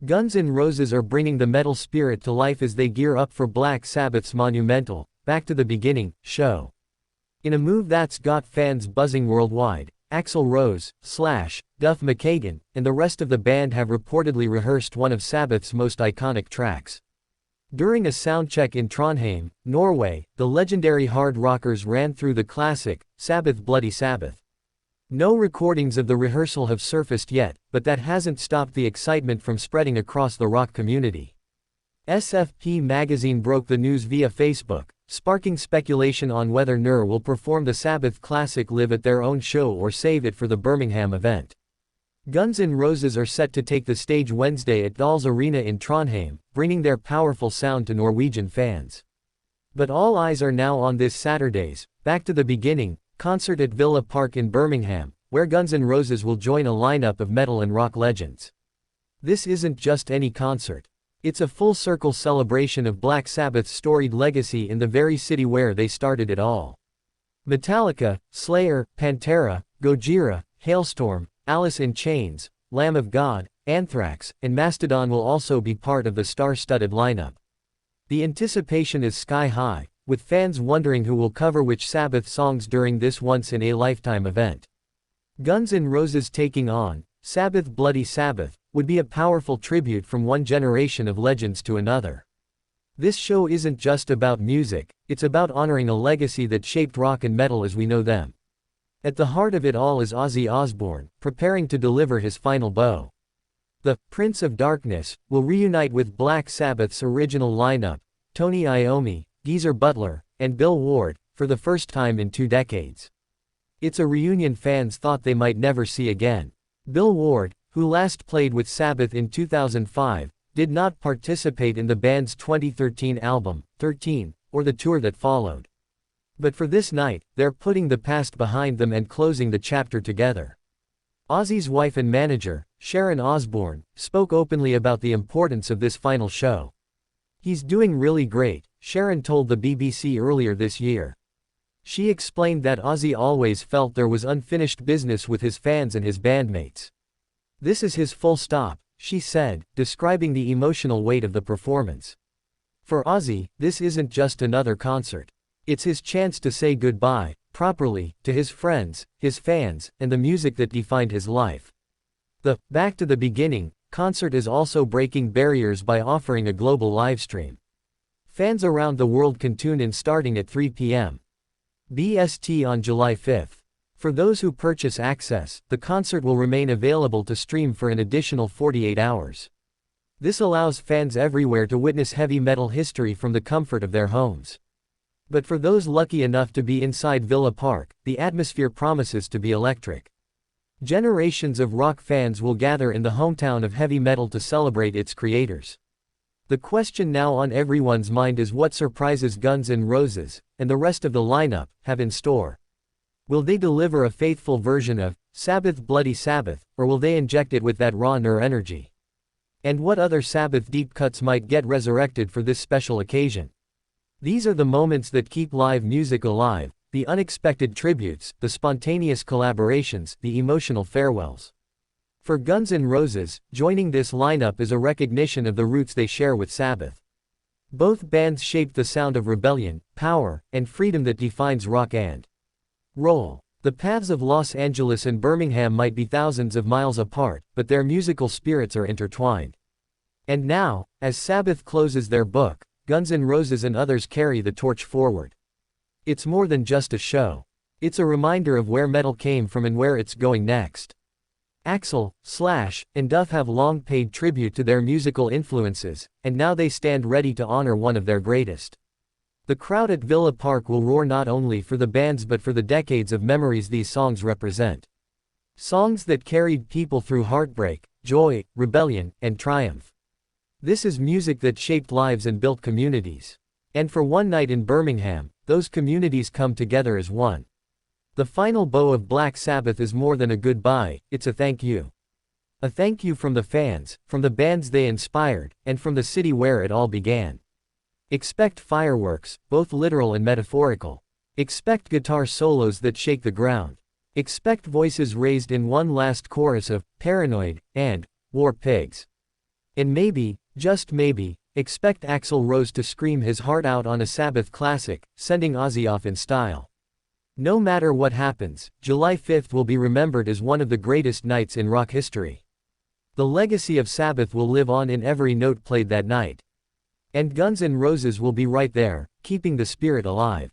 Guns N' Roses are bringing the metal spirit to life as they gear up for Black Sabbath's monumental, Back to the Beginning, show. In a move that's got fans buzzing worldwide, Axl Rose, Slash, Duff McKagan, and the rest of the band have reportedly rehearsed one of Sabbath's most iconic tracks. During a soundcheck in Trondheim, Norway, the legendary hard rockers ran through the classic, Sabbath Bloody Sabbath. No recordings of the rehearsal have surfaced yet, but that hasn't stopped the excitement from spreading across the rock community. SFP magazine broke the news via Facebook, sparking speculation on whether GN'R will perform the Sabbath classic live at their own show or save it for the Birmingham event. Guns N' Roses are set to take the stage Wednesday at Dals Arena in Trondheim, bringing their powerful sound to Norwegian fans. But all eyes are now on this Saturday's Back to the Beginning concert at Villa Park in Birmingham, where Guns N' Roses will join a lineup of metal and rock legends. This isn't just any concert. It's a full-circle celebration of Black Sabbath's storied legacy in the very city where they started it all. Metallica, Slayer, Pantera, Gojira, Hailstorm, Alice in Chains, Lamb of God, Anthrax, and Mastodon will also be part of the star-studded lineup. The anticipation is sky-high, with fans wondering who will cover which Sabbath songs during this once-in-a-lifetime event. Guns N' Roses taking on Sabbath Bloody Sabbath would be a powerful tribute from one generation of legends to another. This show isn't just about music, it's about honoring a legacy that shaped rock and metal as we know them. At the heart of it all is Ozzy Osbourne, preparing to deliver his final blow. The Prince of Darkness will reunite with Black Sabbath's original lineup, Tony Iommi, Geezer Butler, and Bill Ward, for the first time in 2 decades. It's a reunion fans thought they might never see again. Bill Ward, who last played with Sabbath in 2005, did not participate in the band's 2013 album, 13, or the tour that followed. But for this night, they're putting the past behind them and closing the chapter together. Ozzy's wife and manager, Sharon Osbourne, spoke openly about the importance of this final show. "He's doing really great," Sharon told the BBC earlier this year. She explained that Ozzy always felt there was unfinished business with his fans and his bandmates. "This is his full stop," she said, describing the emotional weight of the performance. For Ozzy, this isn't just another concert. It's his chance to say goodbye, properly, to his friends, his fans, and the music that defined his life. The Back to the Beginning concert is also breaking barriers by offering a global livestream. Fans around the world can tune in starting at 3 p.m. BST on July 5. For those who purchase access, the concert will remain available to stream for an additional 48 hours. This allows fans everywhere to witness heavy metal history from the comfort of their homes. But for those lucky enough to be inside Villa Park, the atmosphere promises to be electric. Generations of rock fans will gather in the hometown of heavy metal to celebrate its creators. The question now on everyone's mind is what surprises Guns N' Roses, and the rest of the lineup, have in store. Will they deliver a faithful version of Sabbath Bloody Sabbath, or will they inject it with that raw GN'R energy? And what other Sabbath deep cuts might get resurrected for this special occasion? These are the moments that keep live music alive, the unexpected tributes, the spontaneous collaborations, the emotional farewells. For Guns N' Roses, joining this lineup is a recognition of the roots they share with Sabbath. Both bands shaped the sound of rebellion, power, and freedom that defines rock and roll. The paths of Los Angeles and Birmingham might be thousands of miles apart, but their musical spirits are intertwined. And now, as Sabbath closes their book, Guns N' Roses and others carry the torch forward. It's more than just a show. It's a reminder of where metal came from and where it's going next. Axl, Slash, and Duff have long paid tribute to their musical influences, and now they stand ready to honor one of their greatest. The crowd at Villa Park will roar not only for the bands but for the decades of memories these songs represent. Songs that carried people through heartbreak, joy, rebellion, and triumph. This is music that shaped lives and built communities. And for one night in Birmingham, those communities come together as one. The final bow of Black Sabbath is more than a goodbye, it's a thank you. A thank you from the fans, from the bands they inspired, and from the city where it all began. Expect fireworks, both literal and metaphorical. Expect guitar solos that shake the ground. Expect voices raised in one last chorus of Paranoid and War Pigs. And maybe, just maybe, expect Axl Rose to scream his heart out on a Sabbath classic, sending Ozzy off in style. No matter what happens, July 5th will be remembered as one of the greatest nights in rock history. The legacy of Sabbath will live on in every note played that night. And Guns N' Roses will be right there, keeping the spirit alive.